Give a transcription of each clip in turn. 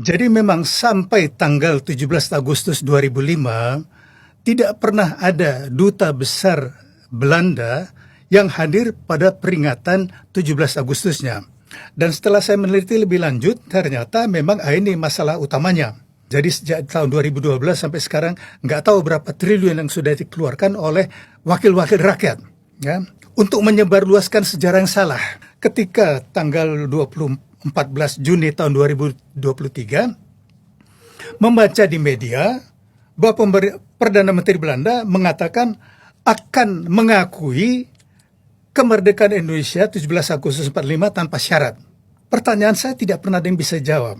Jadi memang sampai tanggal 17 Agustus 2005 tidak pernah ada duta besar Belanda yang hadir pada peringatan 17 Agustusnya. Dan setelah saya meneliti lebih lanjut, ternyata memang ini masalah utamanya. Jadi sejak tahun 2012 sampai sekarang nggak tahu berapa triliun yang sudah dikeluarkan oleh wakil-wakil rakyat, ya, untuk menyebarluaskan sejarah yang salah. Ketika tanggal 14 Juni tahun 2023 membaca di media bahwa Perdana Menteri Belanda mengatakan akan mengakui kemerdekaan Indonesia 17 Agustus 45 tanpa syarat. Pertanyaan saya tidak pernah ada yang bisa jawab.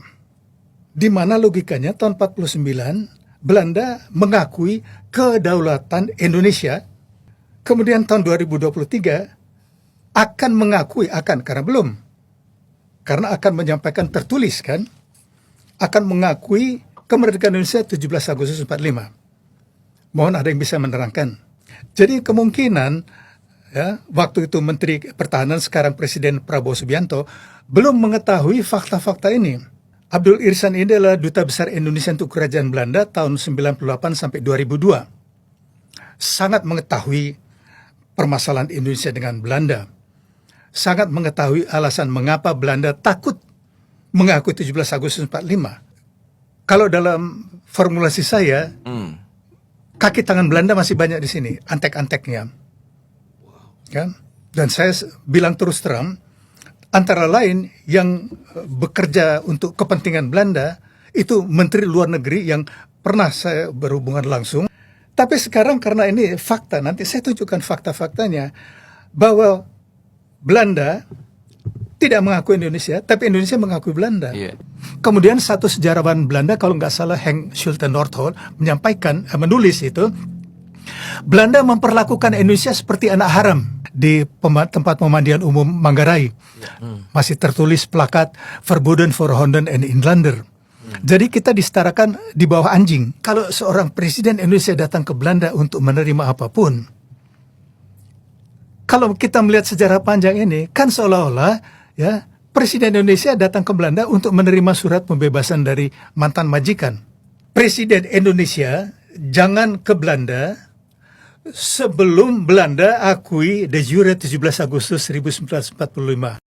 Di mana logikanya tahun 49 Belanda mengakui kedaulatan Indonesia, kemudian tahun 2023 akan mengakui, karena belum. Karena akan menyampaikan tertulis kan, akan mengakui kemerdekaan Indonesia 17 Agustus 45. Mohon ada yang bisa menerangkan. Jadi kemungkinan, ya, waktu itu Menteri Pertahanan, sekarang Presiden Prabowo Subianto, belum mengetahui fakta-fakta ini. Abdul Ihsan ini adalah Duta Besar Indonesia untuk Kerajaan Belanda tahun 98 sampai 2002. Sangat mengetahui permasalahan Indonesia dengan Belanda. Sangat mengetahui alasan mengapa Belanda takut mengakui 17 Agustus 45. Kalau dalam formulasi saya, kaki tangan Belanda masih banyak di sini, antek-anteknya. Kan? Dan saya bilang terus terang, antara lain yang bekerja untuk kepentingan Belanda itu Menteri Luar Negeri yang pernah saya berhubungan langsung. Tapi sekarang karena ini fakta, nanti saya tunjukkan fakta-faktanya bahwa Belanda tidak mengakui Indonesia, tapi Indonesia mengakui Belanda. Yeah. Kemudian satu sejarawan Belanda, kalau nggak salah Henk Schulte Nordholt, menulis itu, Belanda memperlakukan Indonesia seperti anak haram di tempat pemandian umum Manggarai. Masih tertulis plakat Verboden voor Honden en Inlander. Jadi kita disetarakan di bawah anjing. Kalau seorang presiden Indonesia datang ke Belanda untuk menerima apapun, kalau kita melihat sejarah panjang ini, kan seolah-olah ya Presiden Indonesia datang ke Belanda untuk menerima surat pembebasan dari mantan majikan. Presiden Indonesia jangan ke Belanda sebelum Belanda akui de jure 17 Agustus 1945.